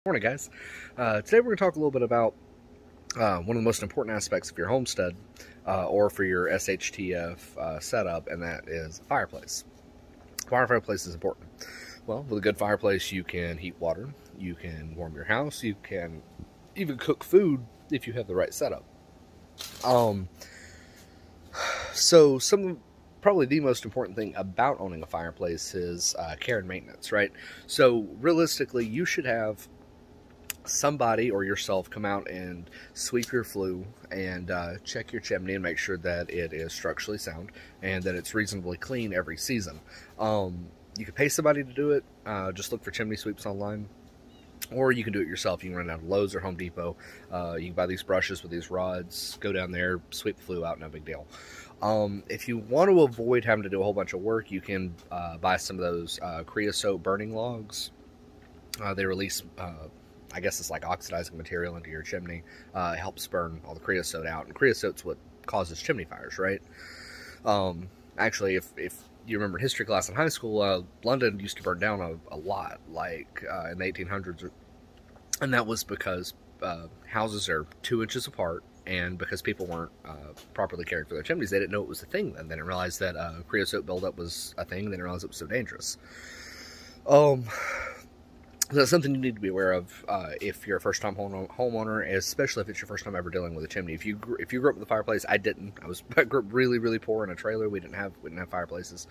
Morning, guys. Today we're going to talk a little bit about one of the most important aspects of your homestead or for your SHTF setup, and that is a fireplace. Fireplace is important. Well, with a good fireplace, you can heat water, you can warm your house, you can even cook food if you have the right setup. So probably the most important thing about owning a fireplace is care and maintenance, right? So realistically, you should have somebody or yourself come out and sweep your flue and check your chimney and make sure that it is structurally sound and that it's reasonably clean every season. You can pay somebody to do it. Just look for chimney sweeps online, or you can do it yourself. You can run out of Lowe's or Home Depot. You can buy these brushes with these rods, go down there, sweep the flue out, no big deal. If you want to avoid having to do a whole bunch of work, you can buy some of those creosote burning logs. They release I guess it's like oxidizing material into your chimney. It helps burn all the creosote out, and creosote's what causes chimney fires, right? Actually, if you remember history class in high school, London used to burn down a lot, like in the 1800s, and that was because houses are 2 inches apart, and because people weren't properly caring for their chimneys. They didn't know it was a thing then. They didn't realize that creosote buildup was a thing. They didn't realize it was so dangerous. That's something you need to be aware of if you're a first-time homeowner, especially if it's your first time ever dealing with a chimney. If you grew up with a fireplace, I didn't. I grew up really, really poor in a trailer. We didn't have fireplaces.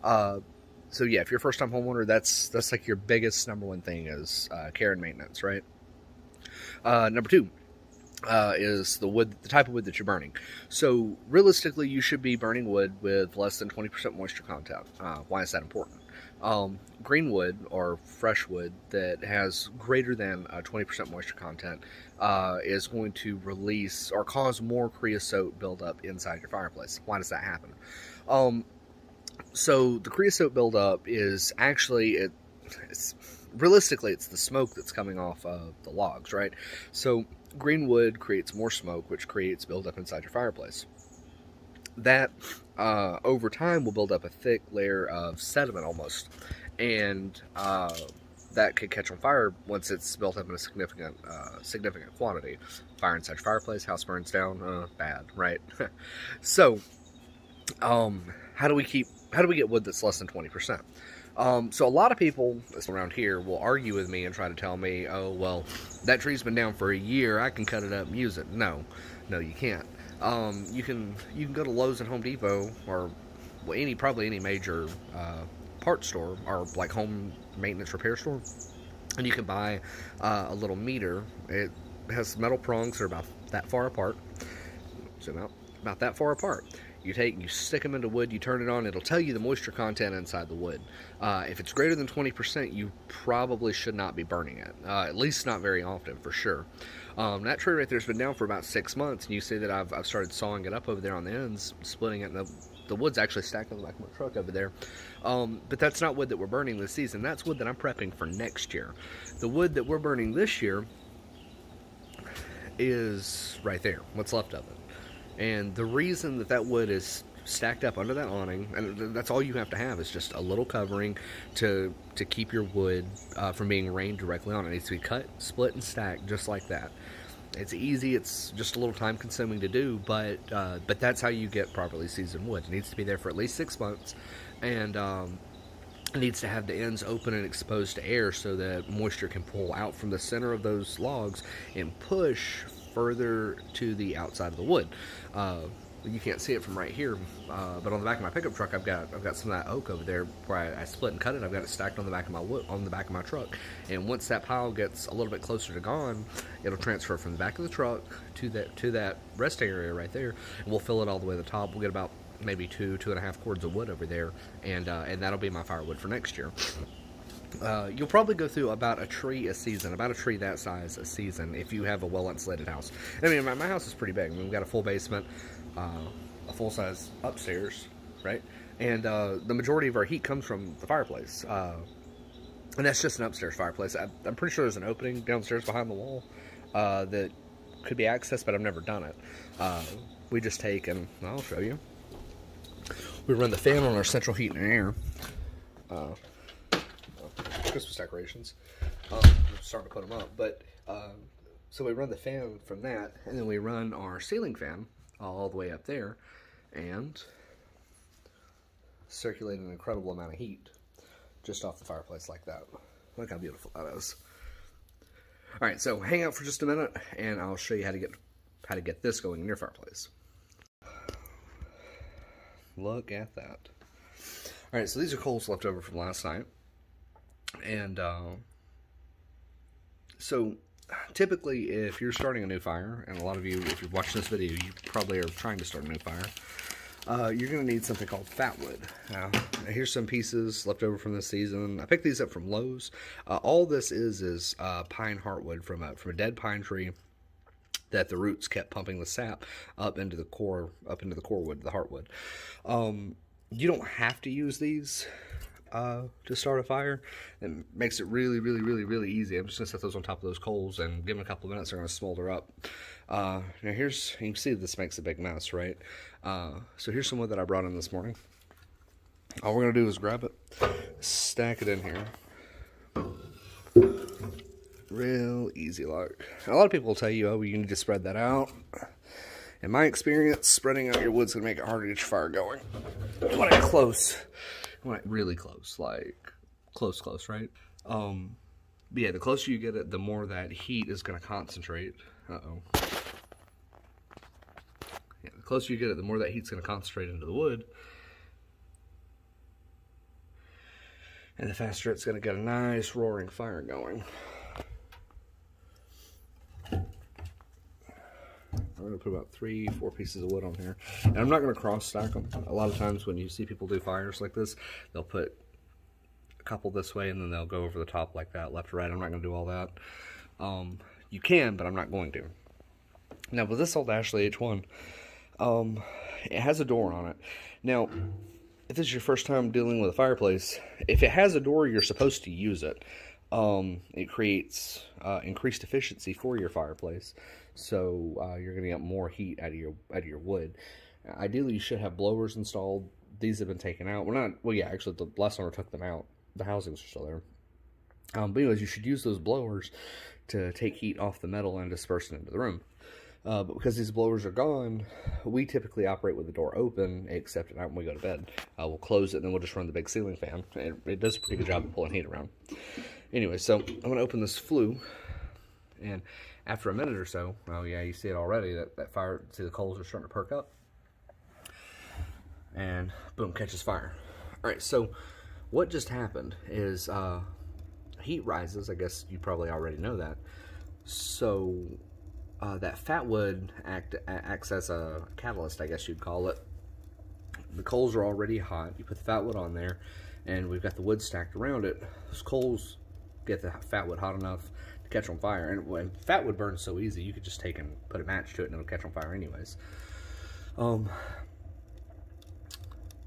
So yeah, if you're a first-time homeowner, that's like your biggest number one thing is care and maintenance, right? Number two is the wood, the type of wood that you're burning. So realistically, you should be burning wood with less than 20% moisture content. Why is that important? Green wood or fresh wood that has greater than 20% moisture content is going to release or cause more creosote buildup inside your fireplace. Why does that happen? So the creosote buildup is actually, realistically, it's the smoke that's coming off of the logs, right? So green wood creates more smoke, which creates buildup inside your fireplace. That over time will build up a thick layer of sediment almost, and that could catch on fire once it's built up in a significant quantity. Fire inside your fireplace, house burns down, bad, right? So how do we get wood that's less than 20%? So a lot of people around here will argue with me and try to tell me, oh, well, that tree's been down for a year, I can cut it up and use it. No, you can't. You can go to Lowe's and Home Depot, or probably any major parts store or like home maintenance repair store, and you can buy a little meter. It has metal prongs that are about that far apart. Zoom out, about that far apart. You stick them into wood, you turn it on, it'll tell you the moisture content inside the wood. If it's greater than 20%, you probably should not be burning it. At least not very often, for sure. That tree right there has been down for about 6 months, and you see that I've started sawing it up over there on the ends, splitting it, and the wood's actually stacked on the back of my truck over there. But that's not wood that we're burning this season. That's wood that I'm prepping for next year. The wood that we're burning this year is right there, what's left of it. And the reason that wood is stacked up under that awning, and that's all you have to have, is just a little covering to keep your wood from being rained directly on. It needs to be cut, split, and stacked just like that. It's easy. It's just a little time consuming to do, but that's how you get properly seasoned wood. It needs to be there for at least 6 months, and it needs to have the ends open and exposed to air so that moisture can pull out from the center of those logs and push further to the outside of the wood. You can't see it from right here, but on the back of my pickup truck, I've got some of that oak over there where I split and cut it. I've got it stacked on the back of my truck, and once that pile gets a little bit closer to gone, it'll transfer from the back of the truck to that resting area right there, and we'll fill it all the way to the top. We'll get about maybe 2.5 cords of wood over there, and that'll be my firewood for next year. You'll probably go through about a tree a season, about a tree that size a season, if you have a well-insulated house. I mean, my house is pretty big. I mean, we've got a full basement, a full-size upstairs, right? And the majority of our heat comes from the fireplace. And that's just an upstairs fireplace. I'm pretty sure there's an opening downstairs behind the wall that could be accessed, but I've never done it. We just take, and I'll show you. We run the fan on our central heat and air. Christmas decorations. starting to put them up, but so we run the fan from that, and then we run our ceiling fan all the way up there, and circulate an incredible amount of heat just off the fireplace like that. Look how beautiful that is. All right, so hang out for just a minute, and I'll show you how to get this going in your fireplace. Look at that. All right, so these are coals left over from last night, and so typically if you're starting a new fire, and a lot of you, if you're watching this video, you probably are trying to start a new fire, you're going to need something called fat wood. Here's some pieces left over from this season. I picked these up from Lowe's. All this is pine heartwood from a dead pine tree that the roots kept pumping the sap up into the core wood, the heartwood. You don't have to use these to start a fire. It makes it really, really, really, really easy. I'm just going to set those on top of those coals and give them a couple of minutes. They're going to smolder up. Now you can see this makes a big mess, right? So here's some wood that I brought in this morning. All we're going to do is grab it, stack it in here. Real easy like. A lot of people will tell you, oh, you need to spread that out. In my experience, spreading out your wood's going to make it harder to get your fire going. You want it close. You want it really close, like close, right? But yeah, the closer you get it, the more that heat is going to concentrate. Uh-oh. Yeah, the closer you get it, the more that heat's going to concentrate into the wood. And the faster it's going to get a nice roaring fire going. I'm going to put about 3-4 pieces of wood on here. And I'm not going to cross stack them. A lot of times when you see people do fires like this, they'll put a couple this way and then they'll go over the top like that, left or right. I'm not going to do all that. You can, but I'm not going to. Now with this old Ashley H1, it has a door on it. Now, if this is your first time dealing with a fireplace, if it has a door, you're supposed to use it. It creates increased efficiency for your fireplace, so you're going to get more heat out of your wood. Ideally, you should have blowers installed. These have been taken out. Well, yeah, actually, the last owner took them out. The housings are still there. But anyways, you should use those blowers to take heat off the metal and disperse it into the room. But because these blowers are gone, we typically operate with the door open, except at night when we go to bed. We'll close it, and then we'll just run the big ceiling fan. It does a pretty good job of pulling heat around. Anyway, so I'm going to open this flue, and after a minute or so, oh yeah, you see it already, that fire, see the coals are starting to perk up, and boom, catches fire. Alright, so what just happened is heat rises. I guess you probably already know that. So that fat wood acts as a catalyst, I guess you'd call it. The coals are already hot. You put the fat wood on there, and we've got the wood stacked around it. Those coals get the fat wood hot enough to catch on fire. And when fat wood burns so easy, you could just take and put a match to it and it'll catch on fire anyways. But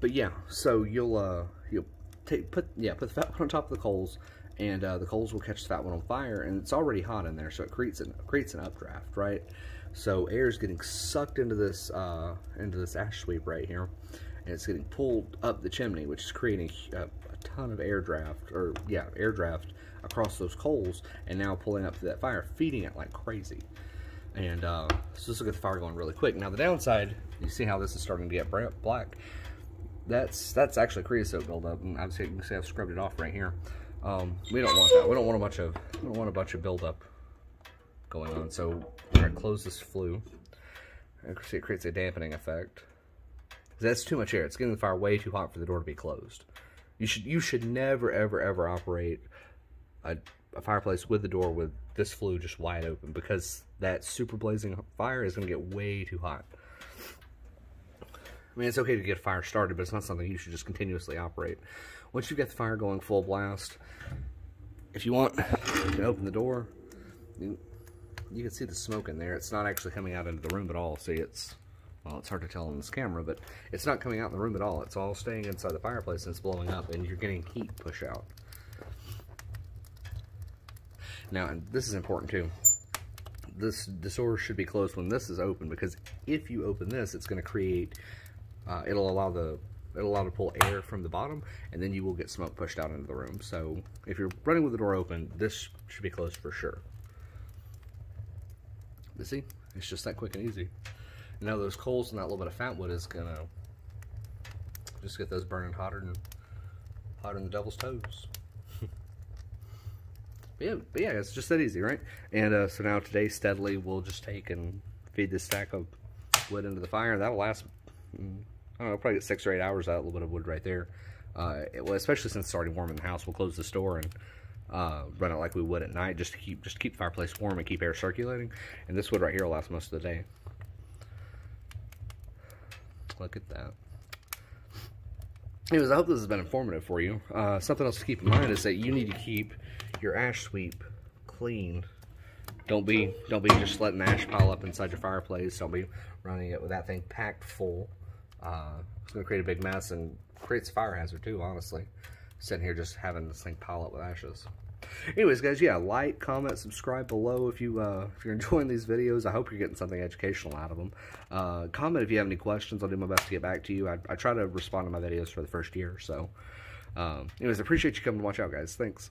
yeah, so you'll put the fat wood on top of the coals, and the coals will catch the fat wood on fire, and it's already hot in there, so it creates an updraft, right? So air is getting sucked into this ash sweep right here, and it's getting pulled up the chimney, which is creating a ton of air draft across those coals, and now pulling up to that fire, feeding it like crazy. And so this will get the fire going really quick. Now the downside, you see how this is starting to get black. That's actually creosote buildup, and obviously you can see I've scrubbed it off right here. We don't want that. We don't want a bunch of buildup going on. So we're gonna close this flue. You can see it creates a dampening effect. That's too much air. It's getting the fire way too hot for the door to be closed. You should never ever operate a fireplace with the door with this flue just wide open, because that super blazing fire is going to get way too hot. I mean, it's okay to get a fire started, but it's not something you should just continuously operate. Once you get the fire going full blast, if you want, you can open the door. You can see the smoke in there. It's not actually coming out into the room at all. See, well, it's hard to tell on this camera, but it's not coming out in the room at all. It's all staying inside the fireplace, and it's blowing up, and you're getting heat push out. Now, and this is important too. This door should be closed when this is open, because if you open this, it's going to create, it'll allow the it'll allow to pull air from the bottom, and then you will get smoke pushed out into the room. So if you're running with the door open, this should be closed for sure. But see, it's just that quick and easy. And now those coals and that little bit of fat wood is gonna just get those burning hotter than the devil's toes. But yeah, it's just that easy, right? And so now today, steadily, we'll just take and feed this stack of wood into the fire. That'll last, I don't know, probably get 6 or 8 hours out of a little bit of wood right there. Well, especially since it's already warm in the house, we'll close the door and run it like we would at night, just to keep the fireplace warm and keep air circulating. And this wood right here will last most of the day. Look at that. Anyways, I hope this has been informative for you. Something else to keep in mind is that you need to keep your ash sweep clean. Don't be just letting ash pile up inside your fireplace. Don't be running it with that thing packed full. It's going to create a big mess and creates a fire hazard too, honestly. Sitting here just having this thing pile up with ashes. Anyways, guys, yeah, like, comment, subscribe below if you're enjoying these videos. I hope you're getting something educational out of them. Comment if you have any questions. I'll do my best to get back to you. I try to respond to my videos for the first year. So, anyways, I appreciate you coming to watch out, guys. Thanks.